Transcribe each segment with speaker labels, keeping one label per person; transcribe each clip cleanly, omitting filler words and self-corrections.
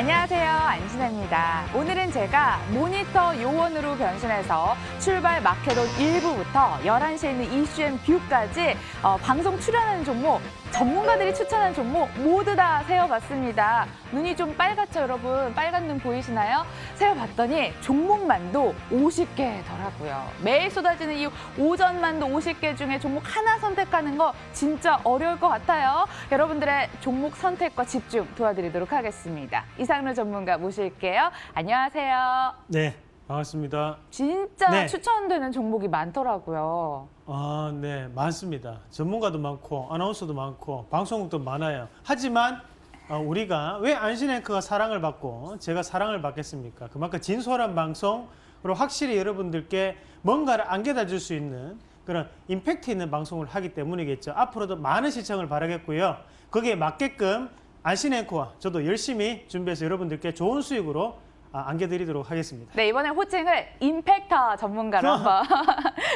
Speaker 1: 안녕하세요, 안신혜입니다. 오늘은 제가 모니터 요원으로 변신해서 출발 마케돈 1부부터 11시에 있는 ECM 뷰까지 방송 출연하는 종목, 전문가들이 추천한 종목 모두 다 세어봤습니다. 눈이 좀 빨갛죠, 여러분? 빨간 눈 보이시나요? 세어봤더니 종목만도 50개더라고요. 매일 쏟아지는 이 오전만도 50개 중에 종목 하나 선택하는 거 진짜 어려울 것 같아요. 여러분들의 종목 선택과 집중 도와드리도록 하겠습니다. 이상로 전문가 모실게요. 안녕하세요.
Speaker 2: 네, 반갑습니다.
Speaker 1: 진짜 추천되는 종목이 많더라고요.
Speaker 2: 네, 많습니다. 전문가도 많고 아나운서도 많고 방송국도 많아요. 하지만 우리가 왜 안신앵커가 사랑을 받고 제가 사랑을 받겠습니까? 그만큼 진솔한 방송, 그리고 확실히 여러분들께 뭔가를 안겨다 줄 수 있는 그런 임팩트 있는 방송을 하기 때문이겠죠. 앞으로도 많은 시청을 바라겠고요. 거기에 맞게끔 안신앵커와 저도 열심히 준비해서 여러분들께 좋은 수익으로 안겨드리도록 하겠습니다.
Speaker 1: 네, 이번에 호칭을 임팩터 전문가로 한번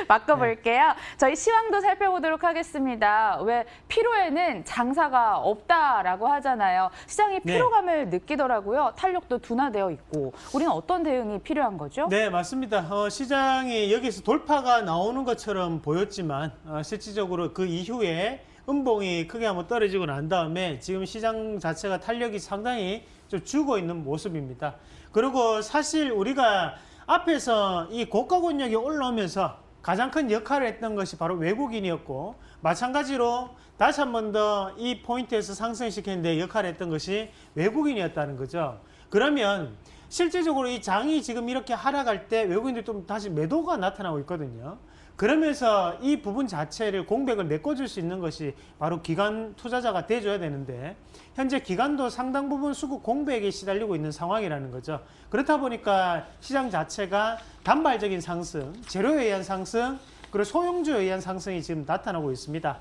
Speaker 1: 바꿔볼게요. 저희 시황도 살펴보도록 하겠습니다. 왜 피로에는 장사가 없다라고 하잖아요. 시장이 피로감을 느끼더라고요. 탄력도 둔화되어 있고. 우리는 어떤 대응이 필요한 거죠?
Speaker 2: 네, 맞습니다. 시장이 여기서 돌파가 나오는 것처럼 보였지만 실질적으로 그 이후에 음봉이 크게 한번 떨어지고 난 다음에 지금 시장 자체가 탄력이 상당히 좀 죽어 있는 모습입니다. 그리고 사실 우리가 앞에서 이 고가 권역이 올라오면서 가장 큰 역할을 했던 것이 바로 외국인이었고, 마찬가지로 다시 한 번 더 이 포인트에서 상승시키는데 역할을 했던 것이 외국인이었다는 거죠. 그러면 실질적으로 이 장이 지금 이렇게 하락할 때 외국인들이 좀 다시 매도가 나타나고 있거든요. 그러면서 이 부분 자체를 공백을 메꿔줄 수 있는 것이 바로 기관 투자자가 돼줘야 되는데, 현재 기관도 상당 부분 수급 공백에 시달리고 있는 상황이라는 거죠. 그렇다 보니까 시장 자체가 단발적인 상승, 재료에 의한 상승, 그리고 소형주에 의한 상승이 지금 나타나고 있습니다.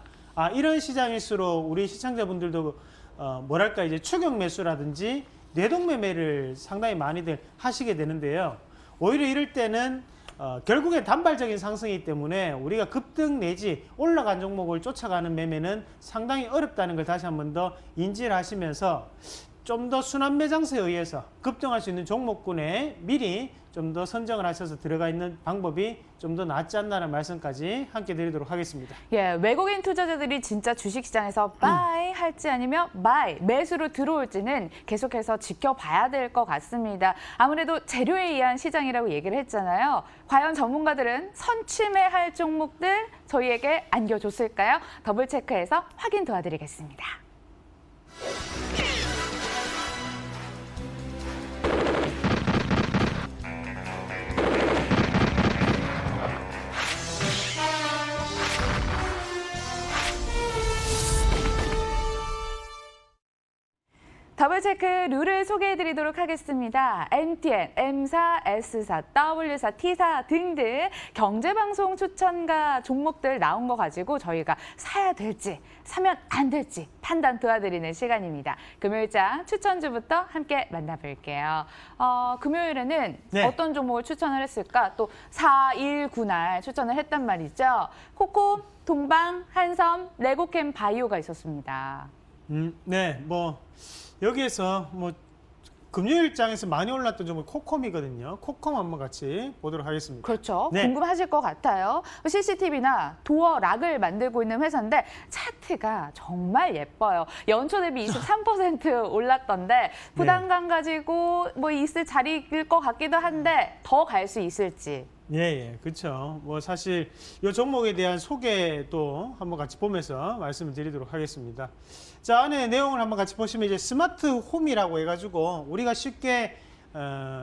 Speaker 2: 이런 시장일수록 우리 시청자분들도 뭐랄까 이제 추격 매수라든지 뇌동 매매를 상당히 많이들 하시게 되는데요. 오히려 이럴 때는 결국에 단발적인 상승이기 때문에 우리가 급등 내지 올라간 종목을 쫓아가는 매매는 상당히 어렵다는 걸 다시 한 번 더 인지를 하시면서 좀 더 순환 매장세에 의해서 급등할 수 있는 종목군에 미리 좀 더 선정을 하셔서 들어가 있는 방법이 좀 더 낫지 않나라는 말씀까지 함께 드리도록 하겠습니다.
Speaker 1: 예, 외국인 투자자들이 진짜 주식시장에서 바이 할지 아니면 바이, 매수로 들어올지는 계속해서 지켜봐야 될 것 같습니다. 아무래도 재료에 의한 시장이라고 얘기를 했잖아요. 과연 전문가들은 선취매할 종목들 저희에게 안겨줬을까요? 더블 체크해서 확인 도와드리겠습니다. 더블체크 룰을 소개해드리도록 하겠습니다. MTN, M사, S사, W사, T사 등등 경제방송 추천가 종목들 나온 거 가지고 저희가 사야 될지 사면 안 될지 판단 도와드리는 시간입니다. 금요일장 추천주부터 함께 만나볼게요. 금요일에는 어떤 종목을 추천을 했을까? 또 419날 추천을 했단 말이죠. 코콤, 동방, 한섬, 레고캠 바이오가 있었습니다.
Speaker 2: 네, 여기에서 금요일장에서 많이 올랐던 종목이 코콤이거든요. 코콤 한번 같이 보도록 하겠습니다.
Speaker 1: 그렇죠. 궁금하실 것 같아요. CCTV나 도어 락을 만들고 있는 회사인데 차트가 정말 예뻐요. 연초 대비 23% 올랐던데 부담감 가지고 있을 자리일 것 같기도 한데 더 갈 수 있을지.
Speaker 2: 예, 그렇죠. 사실 이 종목에 대한 소개도 한번 같이 보면서 말씀을 드리도록 하겠습니다. 자, 안에 내용을 한번 같이 보시면 이제 스마트 홈이라고 해가지고 우리가 쉽게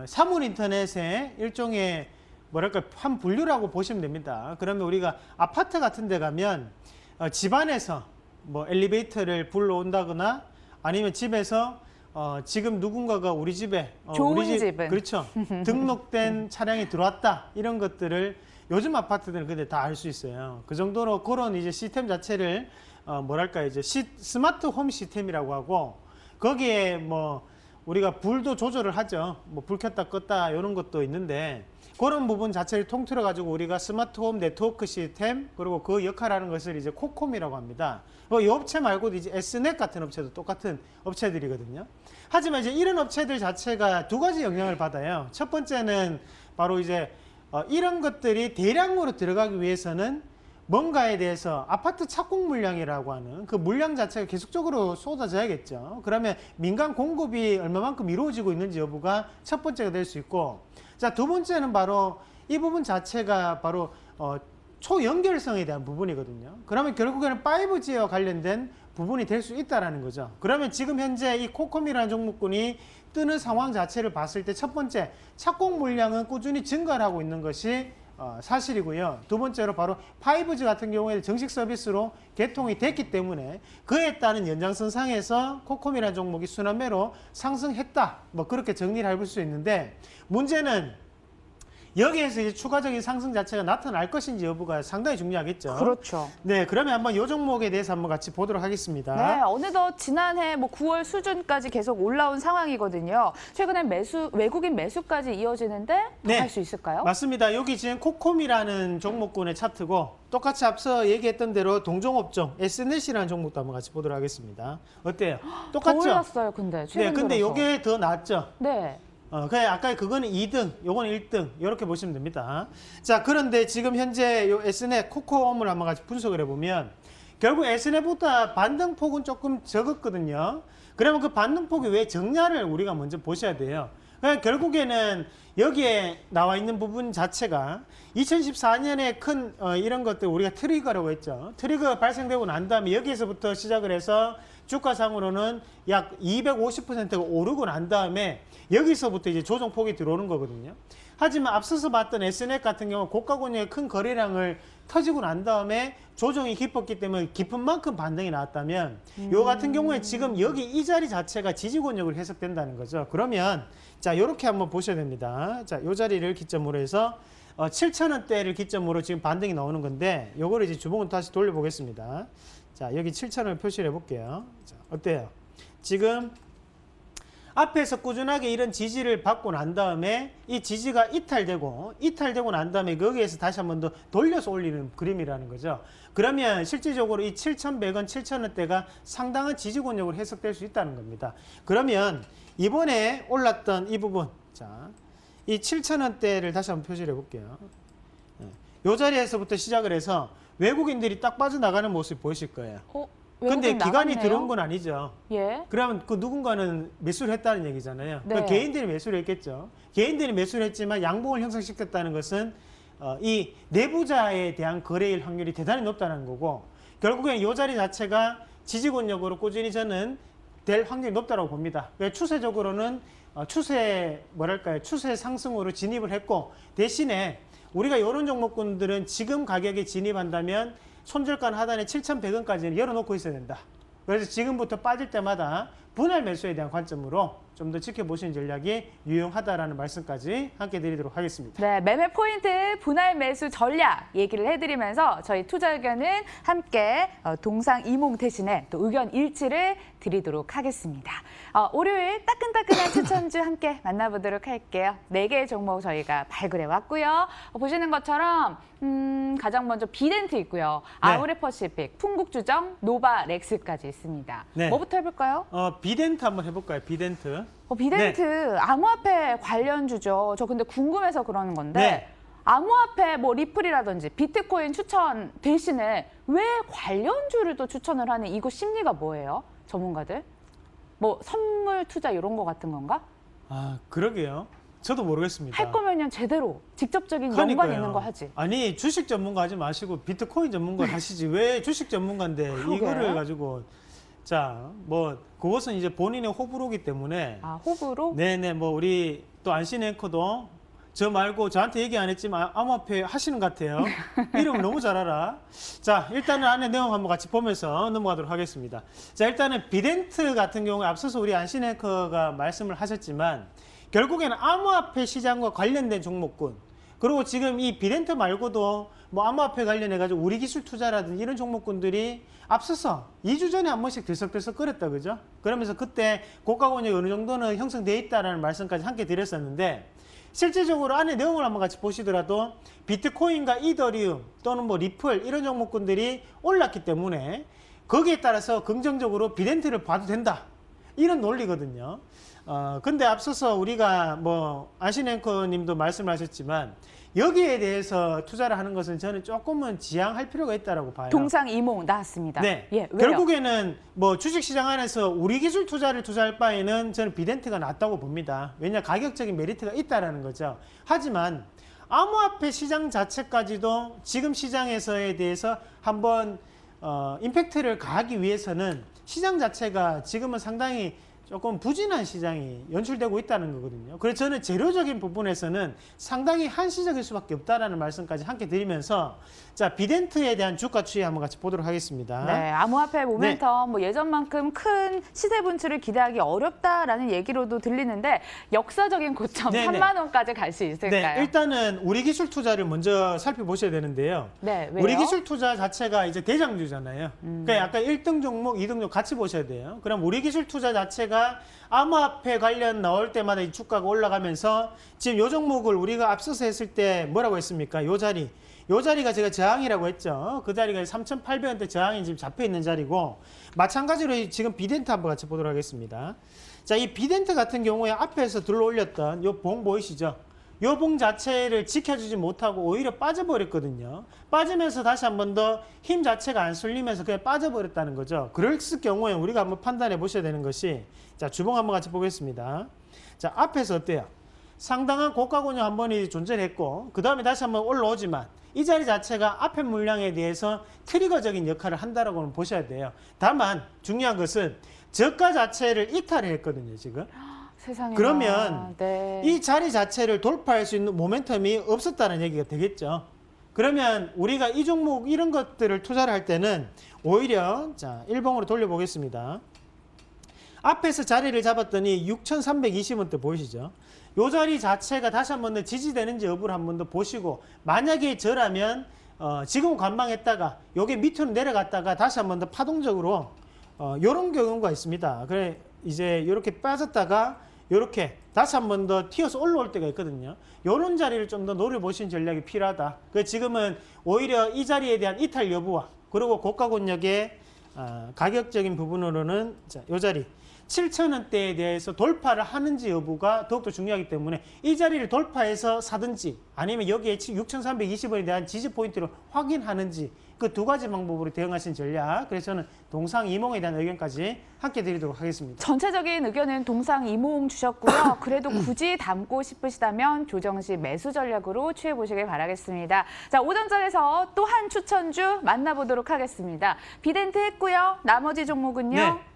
Speaker 2: 사물 인터넷의 일종의 뭐랄까 한 분류라고 보시면 됩니다. 그러면 우리가 아파트 같은 데 가면 집안에서 엘리베이터를 불러온다거나 아니면 집에서 지금 누군가가 우리 집에
Speaker 1: 좋은 집은
Speaker 2: 그렇죠. 등록된 차량이 들어왔다 이런 것들을 요즘 아파트들은 근데 다 알 수 있어요. 그 정도로 그런 이제 시스템 자체를 뭐랄까 이제 스마트 홈 시스템이라고 하고 거기에 우리가 불도 조절을 하죠. 뭐 불 켰다 껐다 이런 것도 있는데 그런 부분 자체를 통틀어 가지고 우리가 스마트홈 네트워크 시스템 그리고 그 역할하는 것을 이제 코콤이라고 합니다. 이 업체 말고도 이제 S넷 같은 업체도 똑같은 업체들이거든요. 하지만 이제 이런 업체들 자체가 두 가지 영향을 받아요. 첫 번째는 바로 이제 이런 것들이 대량으로 들어가기 위해서는 뭔가에 대해서 아파트 착공 물량이라고 하는 그 물량 자체가 계속적으로 쏟아져야겠죠. 그러면 민간 공급이 얼마만큼 이루어지고 있는지 여부가 첫 번째가 될 수 있고, 자, 두 번째는 바로 이 부분 자체가 바로 초연결성에 대한 부분이거든요. 그러면 결국에는 5G와 관련된 부분이 될 수 있다는 거죠. 그러면 지금 현재 이 코콤이라는 종목군이 뜨는 상황 자체를 봤을 때 첫 번째, 착공 물량은 꾸준히 증가를 하고 있는 것이 사실이고요. 두 번째로 바로 5G 같은 경우에 정식 서비스로 개통이 됐기 때문에 그에 따른 연장선상에서 코콤이라는 종목이 순환매로 상승했다. 뭐 그렇게 정리를 해볼 수 있는데 문제는 여기에서 이제 추가적인 상승 자체가 나타날 것인지 여부가 상당히 중요하겠죠.
Speaker 1: 그렇죠.
Speaker 2: 네, 그러면 한번 이 종목에 대해서 한번 같이 보도록 하겠습니다.
Speaker 1: 네, 어느덧 지난해 뭐 9월 수준까지 계속 올라온 상황이거든요. 최근에 외국인 매수까지 이어지는데 더 할 수 있을까요?
Speaker 2: 맞습니다. 여기 지금 코콤이라는 종목군의 차트고 똑같이 앞서 얘기했던 대로 동종업종 S넷이라는 종목도 한번 같이 보도록 하겠습니다. 어때요? 똑같죠?
Speaker 1: 더 올랐어요, 근데 최근
Speaker 2: 네, 근데
Speaker 1: 들어서.
Speaker 2: 이게 더 낫죠?
Speaker 1: 네.
Speaker 2: 그냥 아까 그거는 2등, 요거는 1등 이렇게 보시면 됩니다. 자, 그런데 지금 현재 요 S넷 코콤을 한번 같이 분석을 해보면 결국 S넷보다 반등폭은 조금 적었거든요. 그러면 그 반등폭이 왜 적냐를 우리가 먼저 보셔야 돼요. 그러니까 결국에는 여기에 나와 있는 부분 자체가 2014년에 큰 이런 것들 우리가 트리거라고 했죠. 트리거가 발생되고 난 다음에 여기에서부터 시작을 해서 주가상으로는 약 250%가 오르고 난 다음에 여기서부터 이제 조정폭이 들어오는 거거든요. 하지만 앞서서 봤던 S넷 같은 경우 고가권역의 큰 거래량을 터지고 난 다음에 조정이 깊었기 때문에 깊은 만큼 반등이 나왔다면 요 같은 경우에 지금 여기 이 자리 자체가 지지권역으로 해석된다는 거죠. 그러면 자, 요렇게 한번 보셔야 됩니다. 자, 요 자리를 기점으로 해서 7,000원대를 기점으로 지금 반등이 나오는 건데 요거를 이제 주봉을 다시 돌려보겠습니다. 자, 여기 7,000원을 표시를 해볼게요. 자, 어때요? 지금 앞에서 꾸준하게 이런 지지를 받고 난 다음에 이 지지가 이탈되고 난 다음에 거기에서 다시 한 번 더 돌려서 올리는 그림이라는 거죠. 그러면 실질적으로 이 7,100원, 7,000원대가 상당한 지지권역으로 해석될 수 있다는 겁니다. 그러면 이번에 올랐던 이 부분, 자, 이 7,000원대를 다시 한번 표시를 해볼게요. 이 자리에서부터 시작을 해서 외국인들이 딱 빠져나가는 모습이 보이실 거예요. 근데 기관이 들어온 건 아니죠.
Speaker 1: 예.
Speaker 2: 그러면 그 누군가는 매수를 했다는 얘기잖아요.
Speaker 1: 네.
Speaker 2: 그러니까 개인들이 매수를 했겠죠. 개인들이 매수를 했지만 양봉을 형성시켰다는 것은 이 내부자에 대한 거래일 확률이 대단히 높다는 거고 결국엔 이 자리 자체가 지지권역으로 꾸준히 저는 될 확률이 높다고 봅니다. 추세적으로는 추세 상승으로 진입을 했고 대신에 우리가 이런 종목군들은 지금 가격에 진입한다면 손절가 하단에 7,100원까지는 열어놓고 있어야 된다. 그래서 지금부터 빠질 때마다 분할 매수에 대한 관점으로 좀 더 지켜보시는 전략이 유용하다라는 말씀까지 함께 드리도록 하겠습니다.
Speaker 1: 네, 매매 포인트 분할 매수 전략 얘기를 해드리면서 저희 투자 의견은 함께 동상이몽 대신에 또 의견 일치를 드리도록 하겠습니다. 월요일 따끈따끈한 추천주 함께 만나보도록 할게요. 4개의 종목 저희가 발굴해 왔고요. 보시는 것처럼 가장 먼저 비덴트 있고요.
Speaker 2: 네.
Speaker 1: 아우레퍼시픽, 풍국주정, 노바렉스까지 있습니다.
Speaker 2: 네.
Speaker 1: 뭐부터 해볼까요?
Speaker 2: 비덴트 한번 해볼까요? 비덴트.
Speaker 1: 비덴트
Speaker 2: 네.
Speaker 1: 암호화폐 관련주죠. 저 근데 궁금해서 그러는 건데
Speaker 2: 네.
Speaker 1: 암호화폐 뭐 리플이라든지 비트코인 추천 대신에 왜 관련주를 또 추천을 하는 이거 심리가 뭐예요? 전문가들? 뭐 선물 투자 이런 거 같은 건가?
Speaker 2: 그러게요. 저도 모르겠습니다.
Speaker 1: 할 거면 제대로 직접적인 연관
Speaker 2: 그러니까요.
Speaker 1: 있는 거 하지.
Speaker 2: 아니 주식 전문가 하지 마시고 비트코인 전문가 하시지 왜 주식 전문가인데
Speaker 1: 그러게.
Speaker 2: 이거를 가지고 자, 뭐 그것은 이제 본인의 호불호기 때문에
Speaker 1: 호불호?
Speaker 2: 네네 뭐 우리 또 안신 앵커도 저 말고 저한테 얘기 안 했지만 암호화폐 하시는 것 같아요. 이름 너무 잘 알아. 자, 일단은 안에 내용 한번 같이 보면서 넘어가도록 하겠습니다. 자, 일단은 비덴트 같은 경우에 앞서서 우리 안신 앵커가 말씀을 하셨지만 결국에는 암호화폐 시장과 관련된 종목군 그리고 지금 이 비덴트 말고도 뭐 암호화폐 관련해 가지고 우리기술 투자라든지 이런 종목군들이 앞서서 2주 전에 한 번씩 들썩들썩 끓었다, 그죠? 그러면서 그때 고가권역이 어느 정도는 형성돼 있다라는 말씀까지 함께 드렸었는데, 실질적으로 안에 내용을 한번 같이 보시더라도 비트코인과 이더리움 또는 뭐 리플 이런 종목군들이 올랐기 때문에 거기에 따라서 긍정적으로 비덴트를 봐도 된다, 이런 논리거든요. 근데 앞서서 우리가 뭐 안신 앵커님도 말씀하셨지만 여기에 대해서 투자를 하는 것은 저는 조금은 지양할 필요가 있다라고 봐요.
Speaker 1: 동상이몽 나왔습니다.
Speaker 2: 네.
Speaker 1: 예, 왜요?
Speaker 2: 결국에는 뭐 주식시장 안에서 우리 기술 투자를 투자할 바에는 저는 비덴트가 낫다고 봅니다. 왜냐, 가격적인 메리트가 있다라는 거죠. 하지만 암호화폐 시장 자체까지도 지금 시장에서에 대해서 한번 임팩트를 가하기 위해서는 시장 자체가 지금은 상당히 조금 부진한 시장이 연출되고 있다는 거거든요. 그래서 저는 재료적인 부분에서는 상당히 한시적일 수밖에 없다라는 말씀까지 함께 드리면서, 자, 비덴트에 대한 주가 추이 한번 같이 보도록 하겠습니다.
Speaker 1: 네, 암호화폐 모멘텀 뭐 예전만큼 큰 시세 분출을 기대하기 어렵다라는 얘기로도 들리는데 역사적인 고점
Speaker 2: 네네.
Speaker 1: 3만 원까지 갈 수 있을까요?
Speaker 2: 네, 일단은 우리 기술 투자를 먼저 살펴보셔야 되는데요.
Speaker 1: 네, 왜요?
Speaker 2: 우리 기술 투자 자체가 이제 대장주잖아요. 그러니까 약간 1등 종목, 2등 종목 같이 보셔야 돼요. 그럼 우리 기술 투자 자체가 암호화폐 관련 나올 때마다 이 주가가 올라가면서 지금 요 종목을 우리가 앞서서 했을 때 뭐라고 했습니까? 요 자리가 제가 저항이라고 했죠. 그 자리가 3,800원대 저항이 지금 잡혀 있는 자리고, 마찬가지로 지금 비덴트 한번 같이 보도록 하겠습니다. 자, 이 비덴트 같은 경우에 앞에서 들러 올렸던 요 봉 보이시죠? 요 봉 자체를 지켜주지 못하고 오히려 빠져버렸거든요. 빠지면서 다시 한 번 더 힘 자체가 안 쏠리면서 그냥 빠져버렸다는 거죠. 그럴 경우에 우리가 한번 판단해 보셔야 되는 것이, 자, 주봉 한번 같이 보겠습니다. 자, 앞에서 어때요? 상당한 고가권역 한 번이 존재했고, 그 다음에 다시 한번 올라오지만 이 자리 자체가 앞에 물량에 대해서 트리거적인 역할을 한다라고는 보셔야 돼요. 다만 중요한 것은 저가 자체를 이탈을 했거든요, 지금.
Speaker 1: 세상에.
Speaker 2: 그러면
Speaker 1: 네.
Speaker 2: 이 자리 자체를 돌파할 수 있는 모멘텀이 없었다는 얘기가 되겠죠. 그러면 우리가 이 종목 이런 것들을 투자를 할 때는 오히려, 자, 일봉으로 돌려보겠습니다. 앞에서 자리를 잡았더니 6,320원대 보이시죠? 이 자리 자체가 다시 한 번 더 지지되는지 여부를 한 번 더 보시고, 만약에 저라면 지금 관망했다가 요게 밑으로 내려갔다가 다시 한 번 더 파동적으로 요런 경우가 있습니다. 그래 이제 이렇게 빠졌다가 이렇게 다시 한 번 더 튀어서 올라올 때가 있거든요. 요런 자리를 좀 더 노려보시는 전략이 필요하다. 그 지금은 오히려 이 자리에 대한 이탈 여부와 그리고 고가권역의 가격적인 부분으로는, 자, 요 자리 7,000원대에 대해서 돌파를 하는지 여부가 더욱더 중요하기 때문에 이 자리를 돌파해서 사든지 아니면 여기에 6,320원에 대한 지지 포인트를 확인하는지, 그 두 가지 방법으로 대응하신 전략, 그래서 저는 동상이몽에 대한 의견까지 함께 드리도록 하겠습니다.
Speaker 1: 전체적인 의견은 동상이몽 주셨고요. 그래도 굳이 담고 싶으시다면 조정 시 매수 전략으로 취해보시길 바라겠습니다. 자, 오전장에서 또 한 추천주 만나보도록 하겠습니다. 비덴트 했고요. 나머지 종목은요?
Speaker 2: 네.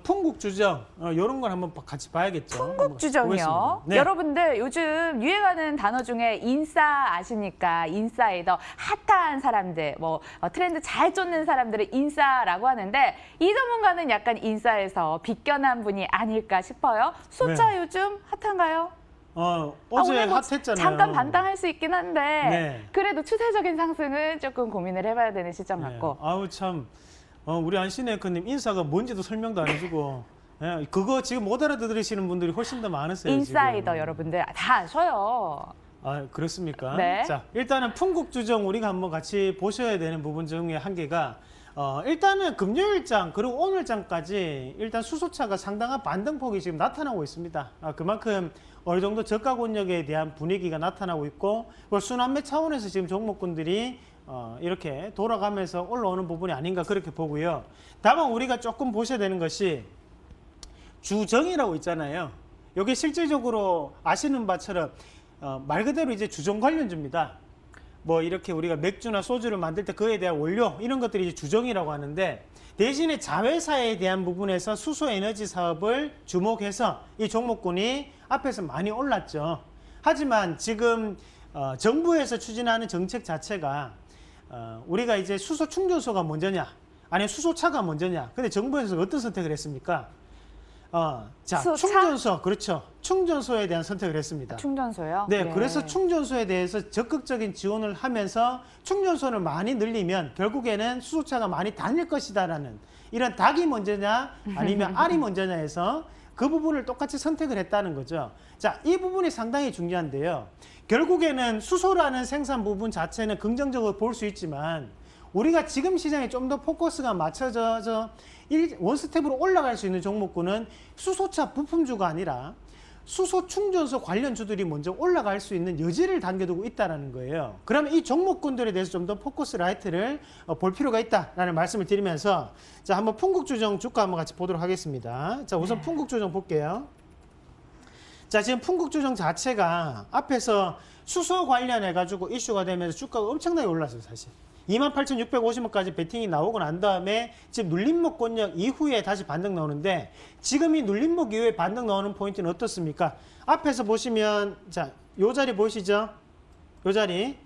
Speaker 2: 풍국주정, 이런 걸 한번 같이 봐야겠죠.
Speaker 1: 풍국주정이요.
Speaker 2: 네.
Speaker 1: 여러분들 요즘 유행하는 단어 중에 인싸 아십니까? 인사이더, 핫한 사람들, 뭐 트렌드 잘 쫓는 사람들을 인싸라고 하는데, 이 전문가는 약간 인싸에서 비껴난 분이 아닐까 싶어요. 소차
Speaker 2: 네.
Speaker 1: 요즘 핫한가요?
Speaker 2: 어제
Speaker 1: 오늘 뭐
Speaker 2: 핫했잖아요.
Speaker 1: 잠깐 반등할 수 있긴 한데
Speaker 2: 네.
Speaker 1: 그래도 추세적인 상승은 조금 고민을 해봐야 되는 시점
Speaker 2: 네.
Speaker 1: 같고.
Speaker 2: 아우 참, 우리 안신 앵커님 인사가 뭔지도 설명도 안 해주고, 예, 그거 지금 못 알아들으시는 분들이 훨씬 더 많으세요.
Speaker 1: 인사이더
Speaker 2: 지금.
Speaker 1: 여러분들 다 아셔요.
Speaker 2: 아, 그렇습니까?
Speaker 1: 네.
Speaker 2: 자, 일단은 풍국주정 우리가 한번 같이 보셔야 되는 부분 중에 한 개가, 일단은 금요일장 그리고 오늘장까지 일단 수소차가 상당한 반등폭이 지금 나타나고 있습니다. 그만큼 어느 정도 저가권역에 대한 분위기가 나타나고 있고, 순환매 차원에서 지금 종목군들이 이렇게 돌아가면서 올라오는 부분이 아닌가 그렇게 보고요. 다만 우리가 조금 보셔야 되는 것이 주정이라고 있잖아요. 이게 실질적으로 아시는 바처럼 말 그대로 이제 주정 관련주입니다. 뭐 이렇게 우리가 맥주나 소주를 만들 때 그에 대한 원료 이런 것들이 이제 주정이라고 하는데, 대신에 자회사에 대한 부분에서 수소에너지 사업을 주목해서 이 종목군이 앞에서 많이 올랐죠. 하지만 지금 정부에서 추진하는 정책 자체가 우리가 이제 수소 충전소가 먼저냐 아니면 수소차가 먼저냐. 근데 정부에서 어떤 선택을 했습니까? 자,
Speaker 1: 수소차?
Speaker 2: 충전소, 그렇죠. 충전소에 대한 선택을 했습니다.
Speaker 1: 충전소요?
Speaker 2: 네, 그래서 충전소에 대해서 적극적인 지원을 하면서 충전소를 많이 늘리면 결국에는 수소차가 많이 다닐 것이다라는 이런 닭이 먼저냐 아니면 알이 먼저냐 해서 그 부분을 똑같이 선택을 했다는 거죠. 자, 이 부분이 상당히 중요한데요. 결국에는 수소라는 생산 부분 자체는 긍정적으로 볼 수 있지만 우리가 지금 시장에 좀 더 포커스가 맞춰져서 원스텝으로 올라갈 수 있는 종목군은 수소차 부품주가 아니라 수소 충전소 관련주들이 먼저 올라갈 수 있는 여지를 당겨두고 있다는 거예요. 그러면 이 종목군들에 대해서 좀 더 포커스 라이트를 볼 필요가 있다라는 말씀을 드리면서 자, 한번 풍국주정 주가 한번 같이 보도록 하겠습니다. 자, 우선 풍국주정 볼게요. 자, 지금 풍국주정 자체가 앞에서 수소 관련해가지고 이슈가 되면서 주가가 엄청나게 올랐어요, 사실. 28,650원까지 베팅이 나오고 난 다음에 지금 눌림목 권역 이후에 다시 반등 나오는데 지금 이 눌림목 이후에 반등 나오는 포인트는 어떻습니까? 앞에서 보시면 자, 요 자리 보이시죠? 요 자리.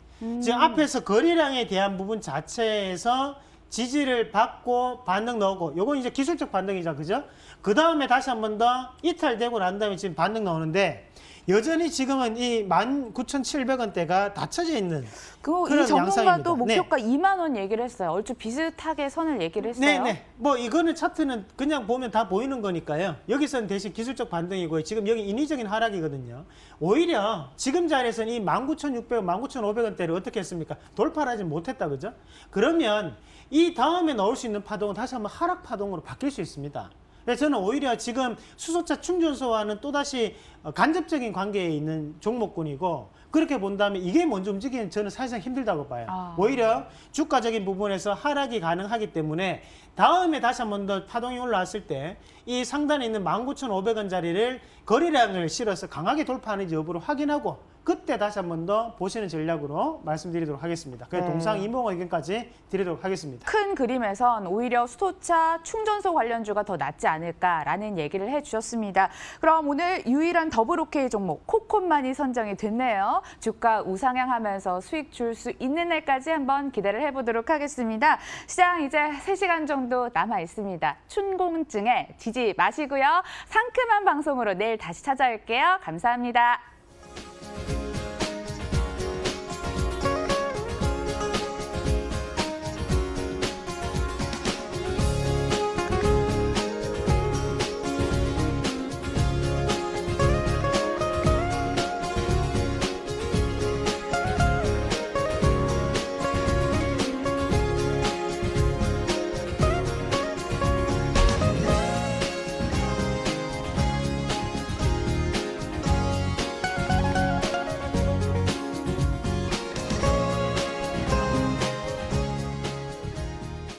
Speaker 2: 지금 앞에서 거래량에 대한 부분 자체에서 지지를 받고 반등 나오고 요건 이제 기술적 반등이죠. 그죠? 그 다음에 다시 한 번 더 이탈되고 난 다음에 지금 반등 나오는데 여전히 지금은 이 19,700원대가 닫혀져 있는 그런
Speaker 1: 이 전문가도
Speaker 2: 양상입니다.
Speaker 1: 목표가 2만 원 얘기를 했어요. 얼추 비슷하게 선을 얘기를 했어요.
Speaker 2: 네네. 뭐 이거는 차트는 그냥 보면 다 보이는 거니까요. 여기서는 대신 기술적 반등이고요. 지금 여기 인위적인 하락이거든요. 오히려 지금 자리에서는 이 19,600원, 19,500원대를 어떻게 했습니까? 돌파를 하지 못했다, 그죠? 그러면 이 다음에 나올 수 있는 파동은 다시 한번 하락 파동으로 바뀔 수 있습니다. 그래서 저는 오히려 지금 수소차 충전소와는 또다시 간접적인 관계에 있는 종목군이고 그렇게 본다면 이게 먼저 움직이는 저는 사실상 힘들다고 봐요. 오히려 주가적인 부분에서 하락이 가능하기 때문에 다음에 다시 한 번 더 파동이 올라왔을 때 이 상단에 있는 19,500원 자리를 거래량을 실어서 강하게 돌파하는지 여부를 확인하고 그때 다시 한 번 더 보시는 전략으로 말씀드리도록 하겠습니다. 그래서 동상이몽 의견까지 드리도록 하겠습니다.
Speaker 1: 큰 그림에선 오히려 수소차 충전소 관련주가 더 낫지 않을까라는 얘기를 해주셨습니다. 그럼 오늘 유일한 더블 오케이 종목 코콘만이 선정이 됐네요. 주가 우상향하면서 수익 줄 수 있는 날까지 한번 기대를 해보도록 하겠습니다. 시장 이제 3시간 정도 남아 있습니다. 춘공증에 지지 마시고요. 상큼한 방송으로 내일 다시 찾아올게요. 감사합니다.